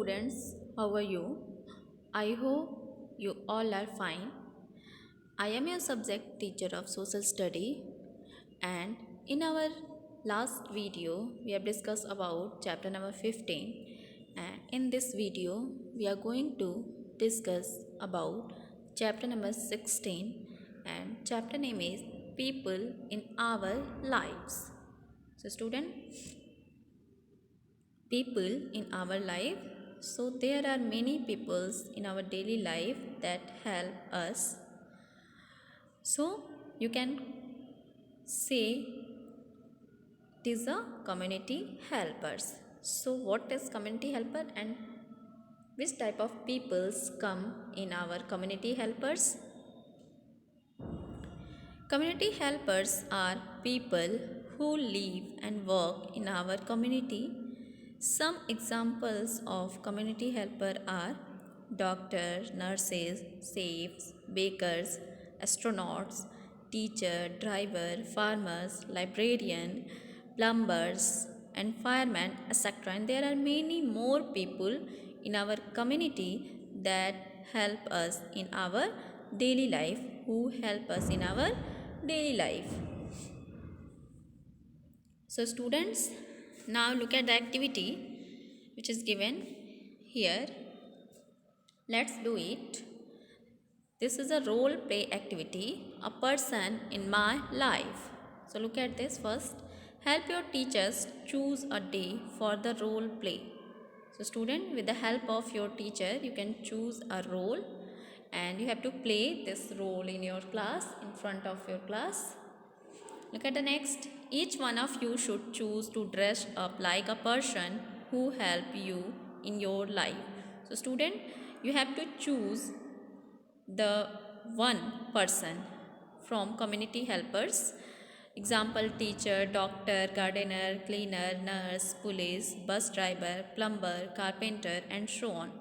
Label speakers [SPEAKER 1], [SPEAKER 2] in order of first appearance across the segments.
[SPEAKER 1] students, how are you? I hope you all are fine. I am your subject teacher of social study, and in our last video we have discussed about chapter number 15, and in this video we are going to discuss about chapter number 16, and chapter name is people in our lives. So student, people in our life, so there are many peoples in our daily life that help us. So you can say it is a community helpers. So what is community helper and which type of peoples come in our community helpers? Community helpers are people who live and work in our community. Some examples of community helper are doctors, nurses, chefs, bakers, astronauts, teacher, driver, farmers, librarian, plumbers, and firemen, etc. And there are many more people in our community that help us in our daily life, who help us in our daily life. So students, now look at the activity which is given here. Let's do it. This is a role play activity, a person in my life. So look at this first. Help your teachers choose a day for the role play. So student, with the help of your teacher, you can choose a role and you have to play this role in your class, in front of your class. Look at the next. Each one of you should choose to dress up like a person who help you in your life. So student, you have to choose the one person from community helpers. Example, teacher, doctor, gardener, cleaner, nurse, police, bus driver, plumber, carpenter, and so on.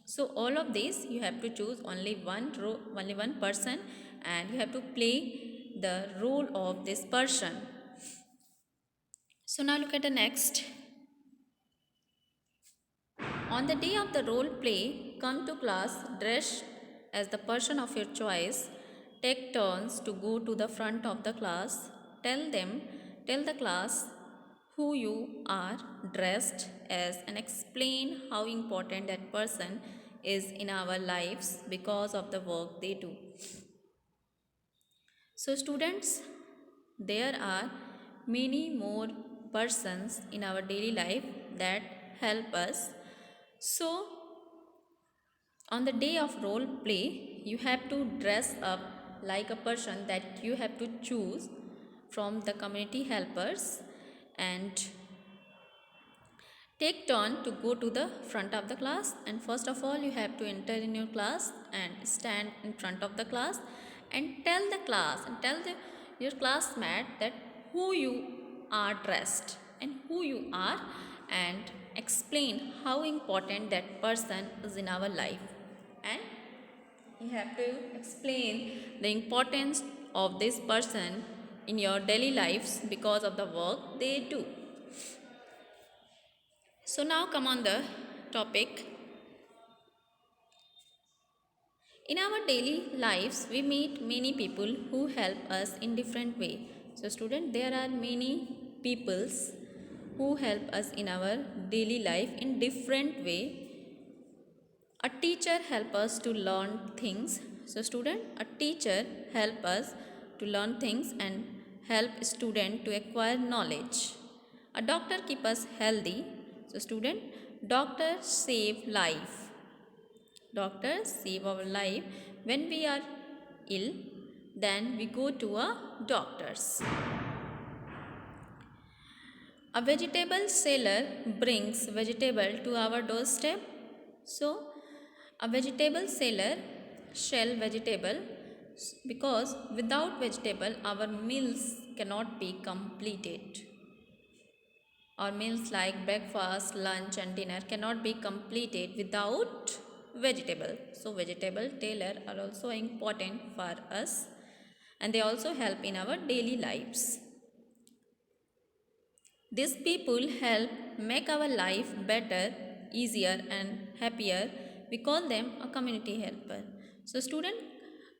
[SPEAKER 1] So all of these you have to choose only one person, and you have to play the role of this person. So now look at the next. On the day of the role play, come to class dressed as the person of your choice. Take turns to go to the front of the class. Tell the class who you are dressed as and explain how important that person is in our lives because of the work they do. So students, there are many more persons in our daily life that help us. So on the day of role play, you have to dress up like a person that you have to choose from the community helpers and take turn to go to the front of the class. And first of all, you have to enter in your class and stand in front of the class and tell the class and your classmate that who you are dressed and who you are, and explain how important that person is in our life. And you have to explain the importance of this person in your daily lives because of the work they do. So now come on the topic. In our daily lives, we meet many people who help us in different way. So student, there are many peoples who help us in our daily life in different way. A teacher help us to learn things. So student, a teacher help us to learn things and help student to acquire knowledge. A doctor keep us healthy. So student, doctors save life. Doctors save our life. When we are ill, then we go to a doctors. A vegetable seller brings vegetable to our doorstep. So a vegetable seller sell vegetable because without vegetable our meals cannot be completed. Our meals like breakfast, lunch and dinner cannot be completed without vegetable. So vegetable tailor are also important for us and they also help in our daily lives. These people help make our life better easier and happier, we call them a community helper. So student,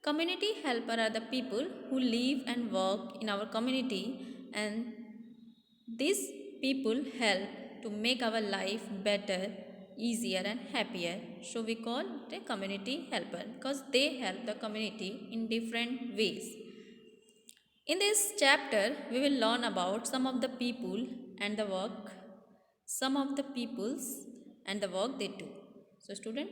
[SPEAKER 1] community helper are the people who live and work in our community, and these people help to make our life better, easier and happier. So we call it a community helper because they help the community in different ways. In this chapter, we will learn about some of the people and the work, some of the peoples and the work they do. So student,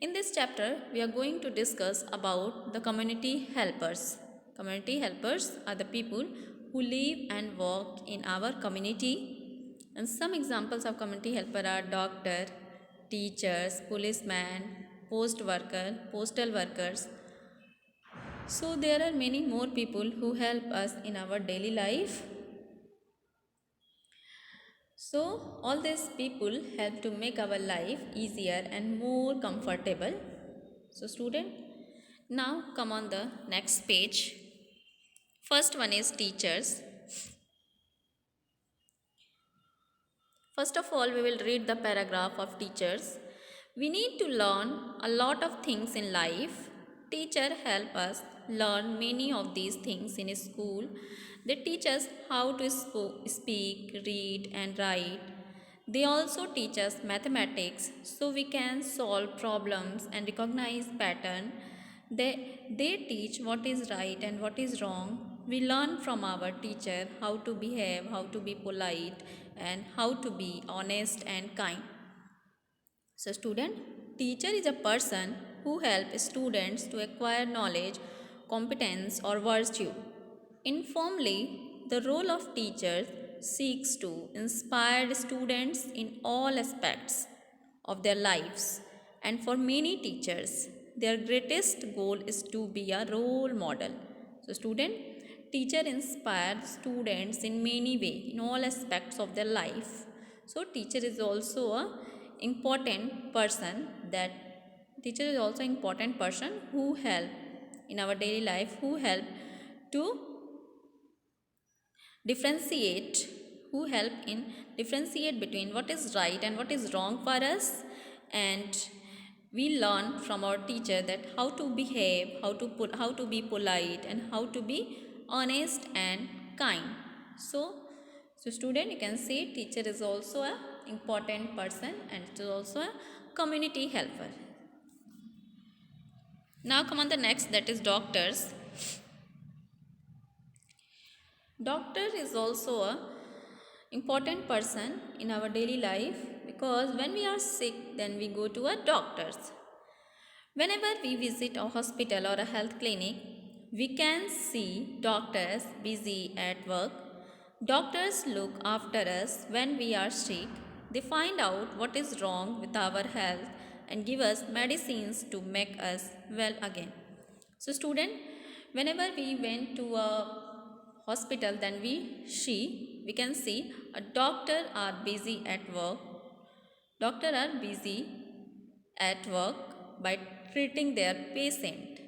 [SPEAKER 1] in this chapter, we are going to discuss about the community helpers. Community helpers are the people who live and work in our community. And some examples of community helper are doctor, teachers, policeman, post worker, postal workers. So there are many more people who help us in our daily life. So all these people help to make our life easier and more comfortable. So student, now come on the next page. First one is teachers. First of all, we will read the paragraph of teachers. We need to learn a lot of things in life. Teachers help us learn many of these things in school. They teach us how to speak, read and write. They also teach us mathematics so we can solve problems and recognize pattern. They teach what is right and what is wrong. We learn from our teacher how to behave, how to be polite and how to be honest and kind. So student, teacher is a person who helps students to acquire knowledge, competence or virtue. Informally, the role of teacher seeks to inspire students in all aspects of their lives. And for many teachers, their greatest goal is to be a role model. So student, teacher inspires students in many ways, in all aspects of their life. So teacher is also a important person that teacher is also important person who help in our daily life, who help to differentiate, who help in differentiate between what is right and what is wrong for us. And we learn from our teacher that how to behave, how to be polite and how to be honest and kind. So student, you can say teacher is also a important person and it is also a community helper. Now come on the next, that is doctors. Doctor is also a important person in our daily life because when we are sick, then we go to a doctor's. Whenever we visit a hospital or a health clinic, we can see doctors busy at work. Doctors look after us when we are sick. They find out what is wrong with our health and give us medicines to make us well again. So student, whenever we went to a hospital, then we can see a doctor are busy at work. Doctor are busy at work by treating their patient.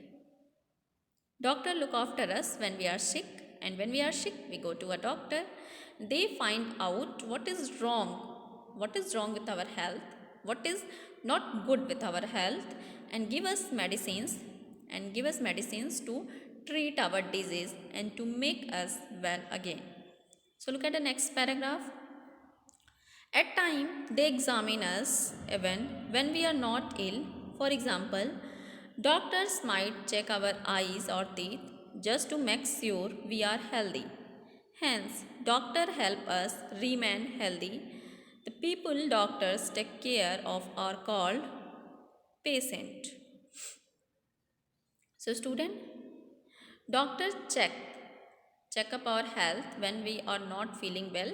[SPEAKER 1] Doctor look after us when we are sick, and when we are sick we go to a doctor. They find out what is wrong with our health, what is not good with our health, and give us medicines to treat our disease and to make us well again. So look at the next paragraph. At time they examine us even when we are not ill. For example, doctors might check our eyes or teeth just to make sure we are healthy. Hence, doctor help us remain healthy. The people doctors take care of are called patient. So student, doctors check up our health when we are not feeling well.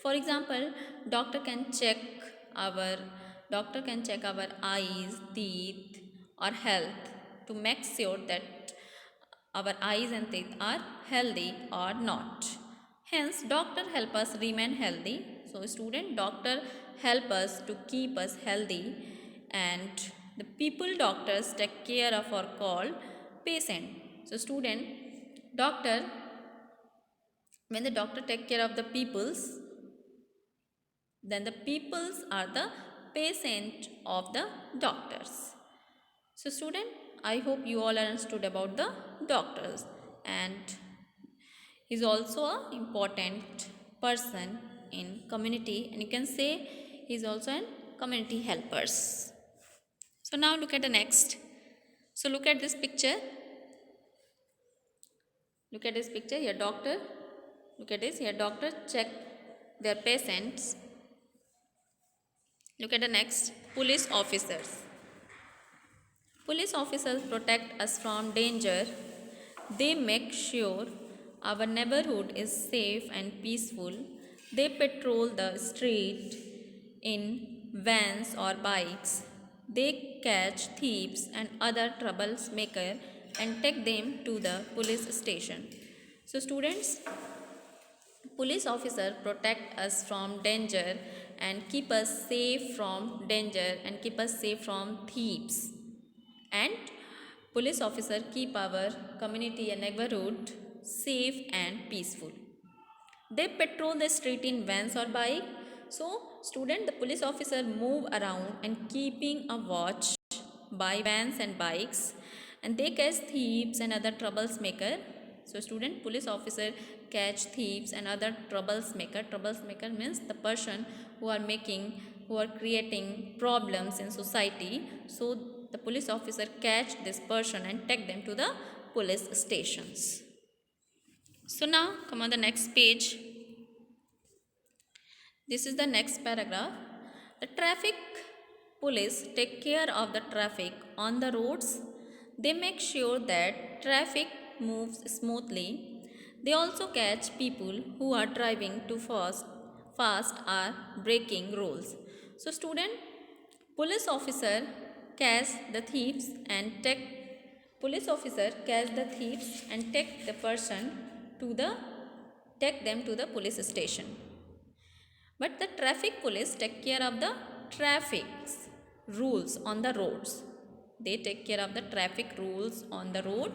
[SPEAKER 1] For example, doctor can check our eyes, teeth or health to make sure that our eyes and teeth are healthy or not. Hence, doctor help us remain healthy. So student, doctor help us to keep us healthy, and the people doctors take care of are called patient. So student, doctor, when the doctor take care of the peoples, then the peoples are the patient of the doctors. So student, I hope you all understood about the doctors, and he's also a important person in community, and you can say he's also an community helpers. So now look at the next. So look at this picture. Look at this picture here. Doctor. Look at this here. Doctor check their patients. Look at the next. Police officers. Police officers protect us from danger. They make sure our neighborhood is safe and peaceful. They patrol the street in vans or bikes. They catch thieves and other troublemakers and take them to the police station. So students, police officers protect us from danger and keep us safe from danger and keep us safe from thieves. And police officers keep our community and neighborhood safe and peaceful. They patrol the street in vans or bike. So student, the police officer move around and keeping a watch by vans and bikes, and they catch thieves and other troublemaker. So student, police officer catch thieves and other troublemaker. Troublemaker means the person who are creating problems in society. So the police officer catch this person and take them to the police stations. So now come on the next page. This is the next paragraph. The traffic police take care of the traffic on the roads. They make sure that traffic moves smoothly. They also catch people who are driving too fast or breaking rules. So student, police officer catch the thieves and take the person to the take them to the police station. But the traffic police take care of the traffic rules on the roads. They take care of the traffic rules on the road,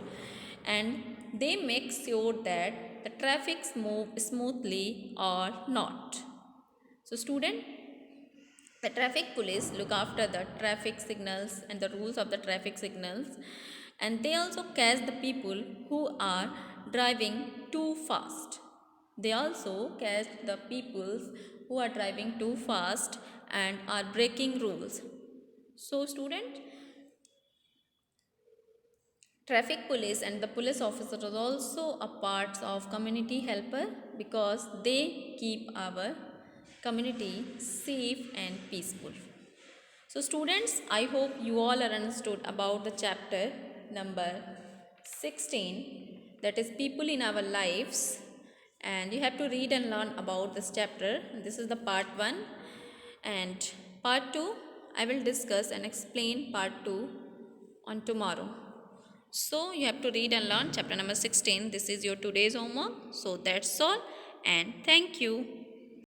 [SPEAKER 1] and they make sure that the traffic move smoothly or not. So student, the traffic police look after the traffic signals and the rules of the traffic signals, and they also catch the people who are driving too fast. They also catch the people who are driving too fast and are breaking rules. So student, traffic police and the police officers are also a part of community helper because they keep our community safe and peaceful. So students, I hope you all are understood about the chapter number 16, that is people in our lives, and you have to read and learn about this chapter. This is the part 1, and part 2 I will discuss and explain part 2 on tomorrow. So you have to read and learn chapter number 16. This is your today's homework. So that's all, and thank you.